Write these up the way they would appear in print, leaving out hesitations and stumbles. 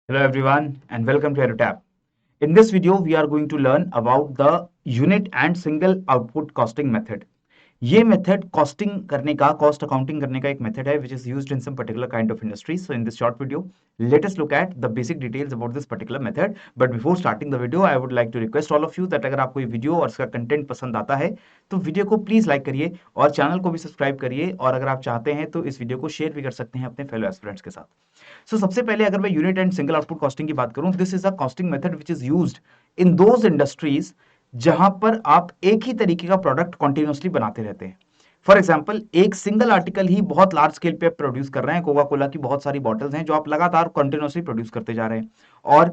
Hello everyone and welcome to EduTap. In this video, we are going to learn about the unit and single output costing method. ये method costing करने का cost accounting करने का एक method है which is used in some particular kind of industries. So in this short video let us look at the basic details about this particular method. But before starting the video, I would like to request all of you that अगर आपको ये video और इसका content पसंद आता है तो video को प्लीज लाइक करिए और चैनल को भी सब्सक्राइब करिए, और अगर आप चाहते हैं तो इस वीडियो को शेयर भी कर सकते हैं अपने फेलो एस्पिरेंट्स के साथ. सबसे पहले अगर मैं unit and single output costing की बात करूं, this is a costing method which is used in those industries जहां पर आप एक ही तरीके का प्रोडक्ट कॉन्टिन्यूसली बनाते रहते हैं. फॉर एग्जाम्पल, एक सिंगल आर्टिकल ही बहुत लार्ज स्केल पे प्रोड्यूस कर रहे हैं. कोका कोला की बहुत सारी बॉटल्स हैं जो आप लगातार कंटिन्यूसली प्रोड्यूस करते जा रहे हैं, और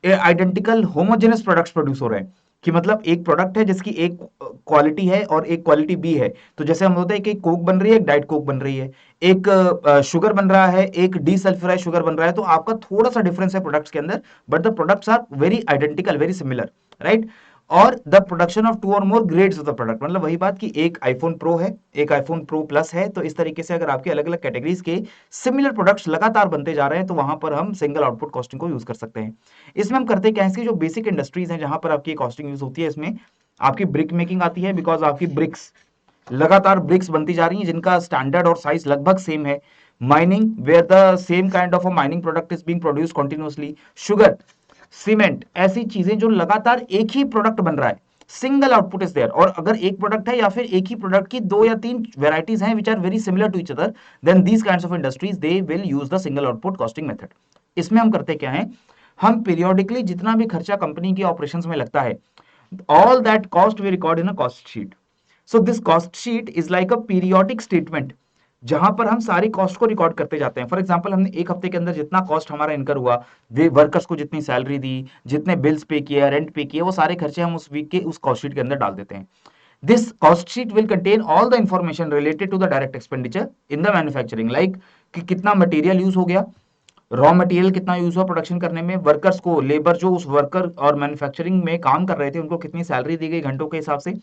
आइडेंटिकल होमोजेनस प्रोडक्ट्स प्रोड्यूस हो रहे हैं. कि मतलब एक प्रोडक्ट है जिसकी एक क्वालिटी है और एक क्वालिटी बी है. तो जैसे हम होता है कि एक कोक बन रही है, एक डाइट कोक बन रही है, एक शुगर बन रहा है, एक डीसल्फ्यूराइज्ड शुगर बन रहा है, तो आपका थोड़ा सा डिफरेंस है प्रोडक्ट्स के अंदर, but the products are very identical, very similar, right. और द प्रोडक्शन ऑफ टू और more grades of the product, मतलब वही बात कि एक आईफोन प्रो है, एक आईफोन प्रो प्लस है. तो इस तरीके से अगर आपके अलग अलग कैटेगरीज के सिमिलर प्रोडक्ट्स लगातार बनते जा रहे हैं तो वहां पर हम सिंगल आउटपुट कॉस्टिंग को यूज कर सकते हैं. इसमें हम करते क्या है, इसकी जो बेसिक इंडस्ट्रीज हैं जहां पर आपकी कॉस्टिंग यूज होती है, इसमें आपकी ब्रिक मेकिंग आती है, बिकॉज आपकी ब्रिक्स लगातार ब्रिक्स बनती जा रही हैं जिनका स्टैंडर्ड और साइज लगभग सेम है. Mining, where the same kind of a mining product is being produced continuously. Sugar, cement, ऐसी चीजें जो लगातार एक ही प्रोडक्ट बन रहा है, सिंगल आउटपुट इज देयर. और अगर एक प्रोडक्ट है या फिर एक ही प्रोडक्ट की दो या तीन वेराइटीज हैं which are very similar to each other, then these kinds of industries they will use the single output costing method. इसमें हम करते क्या है, हम पीरियोडिकली जितना भी खर्चा कंपनी की ऑपरेशंस में लगता है, all that cost we record in a cost sheet. So this cost sheet is like a periodic statement जहां पर हम सारी कॉस्ट को रिकॉर्ड करते जाते हैं. फॉर एग्जांपल, हमने एक हफ्ते के अंदर जितना कॉस्ट हमारा इनकर हुआ, वे वर्कर्स को जितनी सैलरी दी, जितने बिल्स पे किए, रेंट पे किए, वो सारे खर्चे हम उस वीक के उस कॉस्ट शीट के अंदर डाल देते हैं. This cost sheet will contain all the information related to the direct expenditure in the manufacturing, like कि कितना मटेरियल यूज हो गया, रॉ मटेरियल कितना यूज हुआ प्रोडक्शन करने में, वर्कर्स को, लेबर जो उस वर्कर और मैन्युफैक्चरिंग में काम कर रहे थे उनको कितनी सैलरी दी गई घंटों के हिसाब से,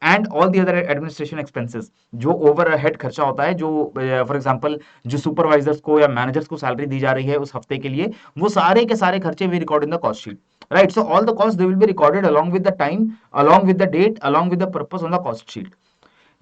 and all the other administration expenses, जो ओवर हेड खर्चा होता है, जो फॉर एग्जांपल जो सुपरवाइजर्स को या मैनेजर्स को सैलरी दी जा रही है उस हफ्ते के लिए, वो सारे के सारे खर्चे भी record in the cost sheet, right. So all the cost they will be recorded along with the time, along with the date, along with the purpose on the cost sheet.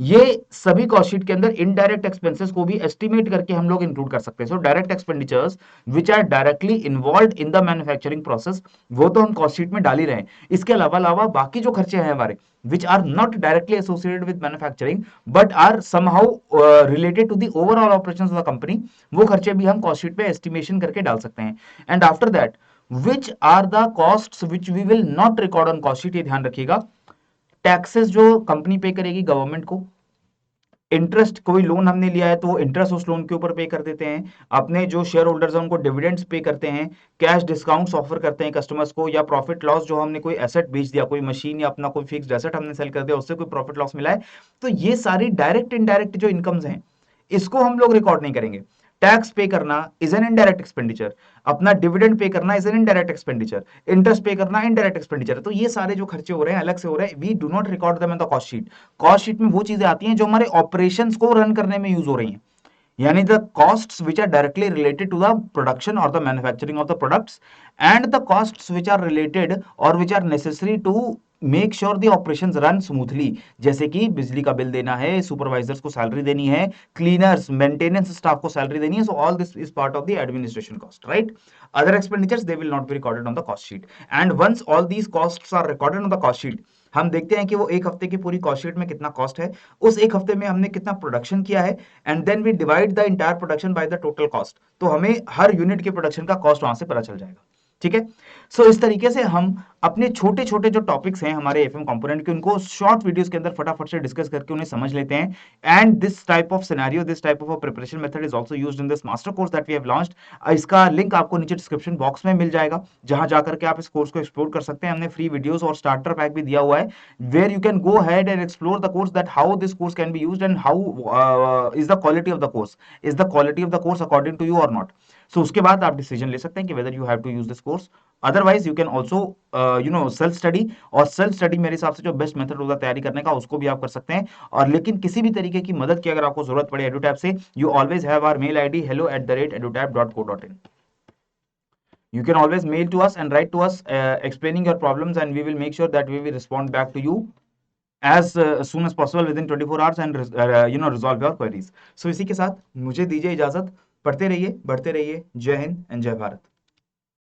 ये सभी कॉस्ट शीट के अंदर indirect expenses को भी estimate करके हम लोग include कर सकते हैं. So direct expenditures which are directly involve in the manufacturing process, वो तो हम कॉस्ट शीट में डाल ही रहे हैं. इसके अलावा अलावा बाकी जो खर्चे हैं हमारे which are not directly associated with manufacturing but are somehow related to the overall operations of the company, वो खर्चे भी हम कॉस्ट शीट पे एस्टिमेशन करके डाल सकते हैं. And after that, which are the costs which we will not record on cost sheet, ये ध्यान रखिएगा. टैक्सेस जो कंपनी पे करेगी गवर्नमेंट को, इंटरेस्ट, कोई लोन हमने लिया है तो वो इंटरेस्ट उस लोन के ऊपर पे कर देते हैं, अपने जो शेयर होल्डर्स हैं उनको डिविडेंड्स पे करते हैं, कैश डिस्काउंट्स ऑफर करते हैं कस्टमर्स को, या प्रॉफिट लॉस, जो हमने कोई एसेट बेच दिया, कोई मशीन या अपना कोई फिक्स्ड एसेट हमने सेल कर दिया, उससे कोई प्रॉफिट लॉस मिला है, तो ये सारी डायरेक्ट इनडायरेक्ट जो इनकम्स हैं इसको हम लोग रिकॉर्ड नहीं करेंगे. टैक्स पे करना इज एन इनडायरेक्ट एक्सपेंडिचर, अपना डिविडेंड पे करना is an indirect expenditure, interest पे करना इनडायरेक्ट एक्सपेंडिचर है. तो ये सारे जो खर्चे हो रहे हैं अलग से हो रहे हैं, we do not record them in the cost sheet. Cost sheet में वो चीजें आती हैं जो हमारे ऑपरेशंस को रन करने में यूज हो रही हैं, यानी the costs which are directly related to the production और the manufacturing of the products, and the costs which are related और which are necessary to make sure the operations run smoothly, जैसे कि बिजली का बिल देना है, supervisors को salary देनी है, क्लीनर्स, मेंटेनेंस स्टाफ को सैलरी देनी है. So all this is part of the administration cost, right. Other expenditures they will not be recorded on the cost sheet, and once all these costs are recorded on the cost sheet, हम देखते हैं कि वो एक हफ्ते की पूरी cost sheet में कितना कॉस्ट है, उस एक हफ्ते में हमने कितना प्रोडक्शन किया है, and then we divide the entire production by the total cost. तो हमें हर यूनिट के प्रोडक्शन का कॉस्ट वहां से पता चल जाएगा, ठीक है. सो इस तरीके से हम अपने छोटे छोटे जो टॉपिक्स हैं हमारे एफएम कंपोनेंट के, उनको शॉर्ट वीडियोस के अंदर फटाफट से डिस्कस करके उन्हें समझ लेते हैं. And this type of scenario, this type of preparation method is also used in this master course that we have launched. इसका लिंक आपको नीचे डिस्क्रिप्शन बॉक्स में मिल जाएगा, जहां जाकर के आप इस कोर्स को एक्सप्लोर कर सकते हैं. हमने फ्री वीडियोस और स्टार्टर पैक भी दिया हुआ है, where you can go ahead and explore the course, that how this course can be used and how is the quality of the course, is the quality of the course according to you और not. So उसके बाद आप decision ले सकते हैं कि whether you have to use this course. Otherwise you can also self study, और self study मेरे हिसाब से जो बेस्ट मेथड होगा तैयारी करने का, उसको भी आप कर सकते हैं. और लेकिन किसी भी तरीके की मदद की अगर आपको जरूरत पड़े एडुटैप से, you always have our mail ID hello@edutap.co.in. You can always mail to us and write to us explaining your problems, and we will make sure that we will respond back to you as soon as possible within 24 hours and resolve your queries. So इसी के साथ मुझे दीजिए इजाजत, पढ़ते रहिए, बढ़ते रहिए। जय हिंद एंड जय भारत।